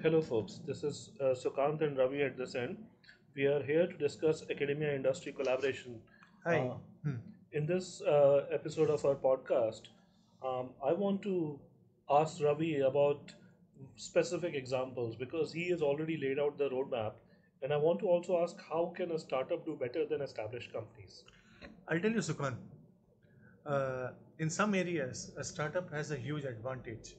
Hello, folks. This is Sukant and Ravi at this end. We are here to discuss academia industry collaboration. Hi. Uh, in this episode of our podcast, I want to ask Ravi about specific examples because he has already laid out the roadmap. And I want to also ask how can a startup do better than established companies? I'll tell you, Sukhan, in some areas, a startup has a huge advantage.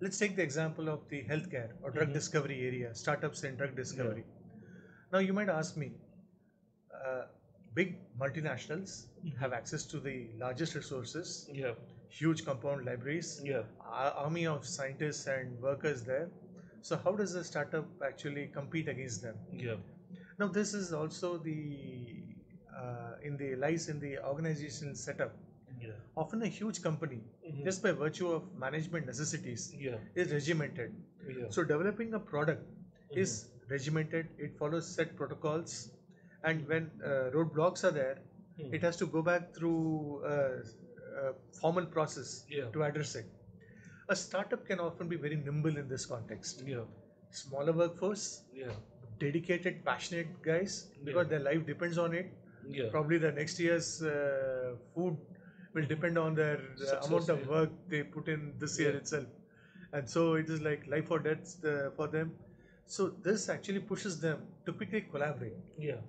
Let's take the example of the healthcare or drug discovery area, startups in drug Yeah, discovery. Now, you might ask me, uh, big multinationals have access to the largest resources, yeah, huge compound libraries, yeah, army of scientists and workers there. So, how does a startup actually compete against them? yeah, Now, this is also the in the lies in the organization setup. yeah, Often, a huge company, mhm, just by virtue of management necessities, yeah, is regimented. yeah, So, developing a product mhm, is regimented. It follows set protocols, and when roadblocks are there, mhm, it has to go back through a formal process yeah, to address it. A startup can often be very nimble in this context. yeah, Smaller workforce, yeah, dedicated, passionate guys yeah, because their life depends on it. yeah. Probably the next year's food will Mhm. depend on their amount Success, of yeah, work they put in this year yeah, itself. And so it is like life or death for them. So this actually pushes them to quickly collaborate. yeah,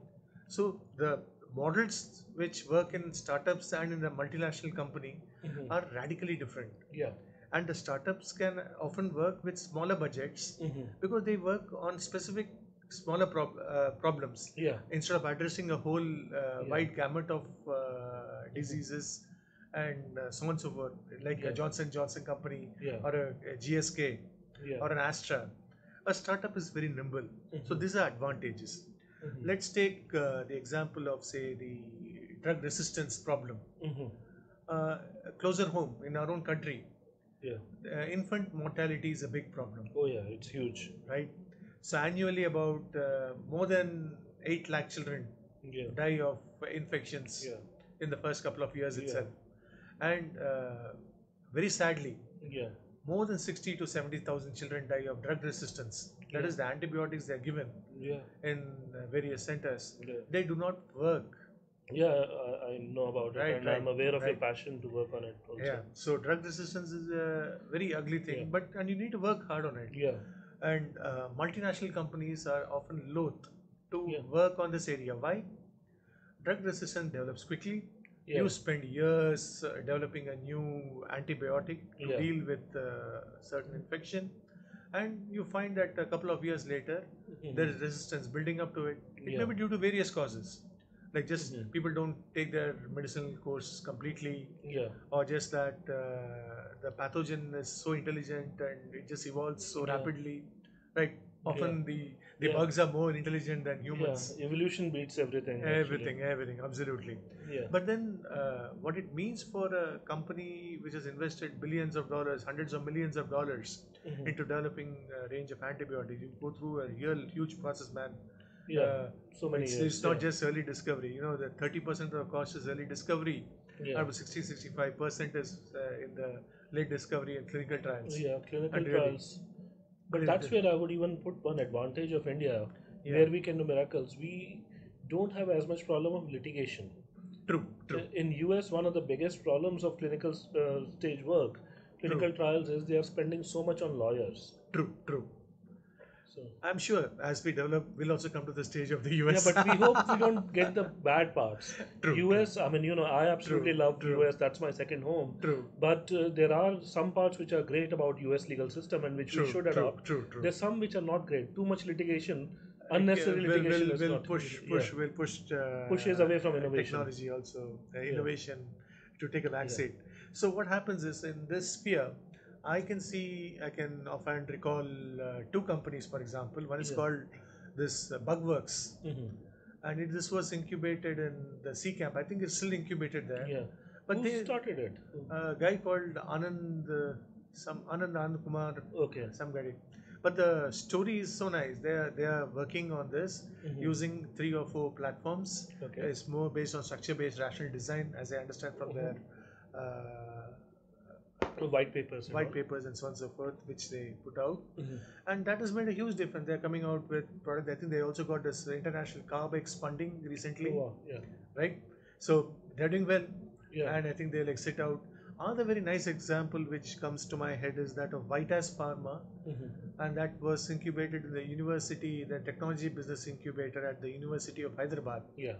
So the models which work in startups and in a multinational company mhm, are radically different. yeah, And the startups can often work with smaller budgets mhm, because they work on specific smaller problems yeah, instead of addressing a whole yeah, wide gamut of mhm, diseases and so on and so forth, like a yeah, Johnson company yeah, or a GSK yeah, or an Astra. A startup is very nimble, so mhm, these are advantages. mhm, Let's take the example of, say, the drug resistance problem. mhm, Uh, Closer home in our own country, yeah. infant mortality is a big problem, Oh, yeah, it's huge. right? So annually, about more than 8 lakh children Yeah, die of infections yeah, in the first couple of years yeah, itself, and very sadly, yeah, more than 60 to 70,000 children die of drug resistance. That yeah, is the antibiotics they are given yeah, in various centers. yeah. They do not work, Yeah, I know about it, right? and Right, I'm aware of your right. passion to work on it Yeah. also. So drug resistance is a very ugly Yeah, thing, but and you need to work hard on it. yeah, And multinational companies are often loath to yeah, work on this area. Why? Drug resistance develops quickly. yeah, You spend years developing a new antibiotic to yeah, deal with certain infection, and you find that a couple of years later there mhm, is resistance building up to it. It may yeah, be due to various causes, like just mhm, people don't take their medicinal course completely, yeah, or just that the pathogen is so intelligent and it just evolves so yeah, rapidly, right? yeah, Often the yeah, bugs are more intelligent than yeah. humans. Evolution beats everything, actually. Everything, absolutely. Yeah, But then, what it means for a company which has invested billions of dollars, hundreds of millions of dollars mhm, into developing a range of antibiotics, you go through a real huge process, man. yeah. Uh, So many it's years. not Yeah, just early discovery. You know, the 30% of the cost is early discovery, yeah, and about 65% is in the late discovery and clinical trials. yeah. Clinical And really, trials. but But that's where I would even put one advantage of India, yeah, where we can do miracles. We don't have as much problem of litigation. true, true, In US, one of the biggest problems of clinical stage work, true, clinical trials, is they are spending so much on lawyers. true. So I'm sure as we develop, we'll also come to the stage of the yeah, US. but we hope we don't get the bad parts. True, true, US, I mean, I absolutely true, love true, US. That's my second home. true, But there are some parts which are great about US legal system and which we true, should true, adopt. true, true. There's some which are not great. Too much litigation, Like, unnecessary litigation is will not. Yeah, push pushes away from innovation. technology also, Yeah, innovation to take a yeah, backseat. So what happens is in this sphere, I can offhand recall two companies, for example. One is yeah. called this Bugworks, Hmm. and this was incubated in the C camp. I think it's still incubated there, Yeah. but Who they started it? a guy called Anand, some Anand Kumar, Okay. some guy. But the story is so nice. They are working on this Hmm. using three or four platforms. Okay. It's more based on structure-based rational design, as I understand from Hmm. their uh, White papers and white all. papers and so on and so forth, which they put out, Mhm. and that has made a huge difference. They're coming out with product. I think they also got this international CarbX funding Oh, recently, wow. Yeah. right? So they're doing well, Yeah. and I think they'll exit out. Another very nice example which comes to my head is that of Vitas Pharma, Mhm. and that was incubated in the university, the technology business incubator at the University of Hyderabad. Yeah.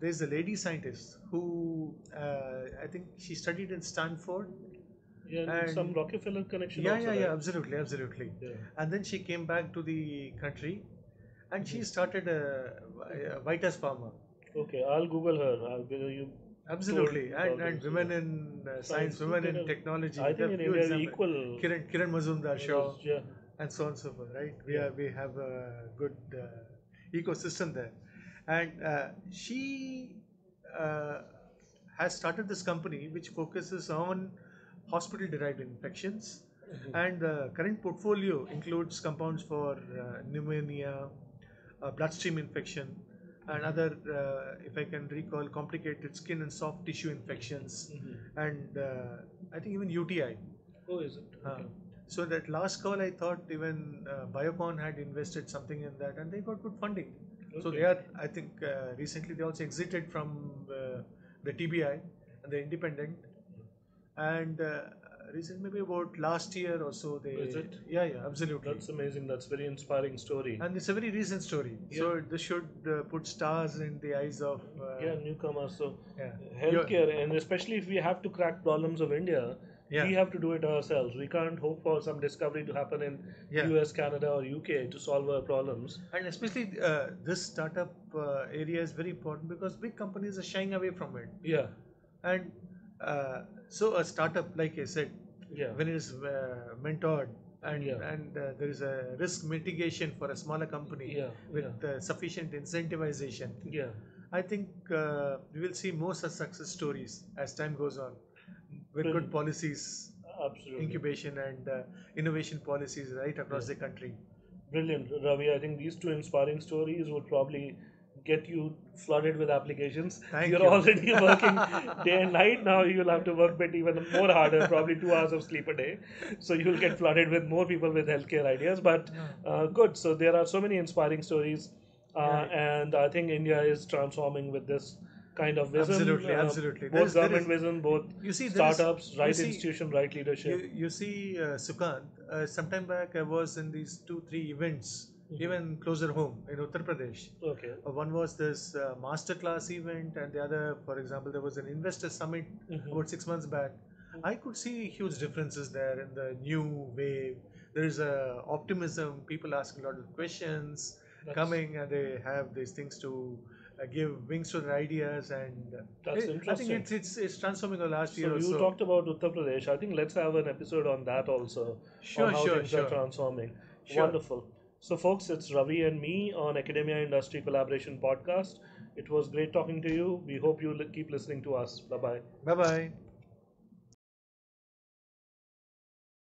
There's a lady scientist who I think she studied in Stanford, Yeah, and some and Rockefeller connection yeah, also, yeah, yeah, right? absolutely, absolutely. Yeah. And then she came back to the country, and she Mhm. started a Vitas Pharma. Okay, I'll Google her. You told Absolutely, about and this. women Yeah. in science, Science. women in technology. I There think are in few India examples. equal. Kiran Mazumdar Shaw, Yeah. and so on and so forth. Right? Yeah. We have a good ecosystem there, and she uh, has started this company which focuses on hospital-derived infections, Mhm. and the current portfolio includes compounds for pneumonia, bloodstream infection, and Mhm. other, if I can recall, complicated skin and soft tissue infections, Mhm. and I think even UTI. Oh, is it? Uh, Okay. so that last call, I thought even Biocon had invested something in that, and they got good funding. So they Okay. are, I think, recently they also exited from the TBI and the independent, and recently maybe about last year or so Is they, it? yeah, yeah, absolutely. That's amazing. That's very inspiring story. And it's a very recent story, Yeah. so this should put stars in the eyes of Yeah, newcomers. So, yeah, you healthcare, and especially if we have to crack problems of India, yeah, we have to do it ourselves. We can't hope for some discovery to happen in yeah. US, Canada, or UK to solve our problems. And especially this startup area is very important because big companies are shying away from it. Yeah, And so a startup, like I said, yeah, when it is mentored, yeah, and there is a risk mitigation for a smaller company yeah, with yeah, sufficient incentivization, yeah. I think we will see more such success stories as time goes on, with good Brilliant. policies, Absolutely. incubation and innovation policies right Yeah. across the country. Brilliant, Ravi. I think these two inspiring stories would probably get you flooded with applications. Thank You're you. already working day and night. Now you'll have to work bit even more harder, probably 2 hours of sleep a day. So you'll get flooded with more people with healthcare ideas. But good. So there are so many inspiring stories, Right. and I think India is transforming with this kind of vision. Absolutely, absolutely. Both government vision, both You see, startups, you right see, institution, right leadership. you see, Sukant. Sometime back, I was in these 2, 3 events, Mhm. even closer home in Uttar Pradesh. Okay. One was this masterclass event, and the other, for example, there was an investor summit Mhm. about 6 months back. I could see huge differences there in the new wave. There is a optimism. People ask a lot of questions, That's coming, and they have these things to give wings to their ideas. And that's I think interesting. it's transforming the last So year or you so. talked about Uttar Pradesh. I think let's have an episode on that also, on Sure, how sure, things are sure, transforming. sure. Wonderful. So, folks, it's Ravi and me on Academia Industry Collaboration Podcast. It was great talking to you. We hope you keep listening to us. Bye bye. Bye bye.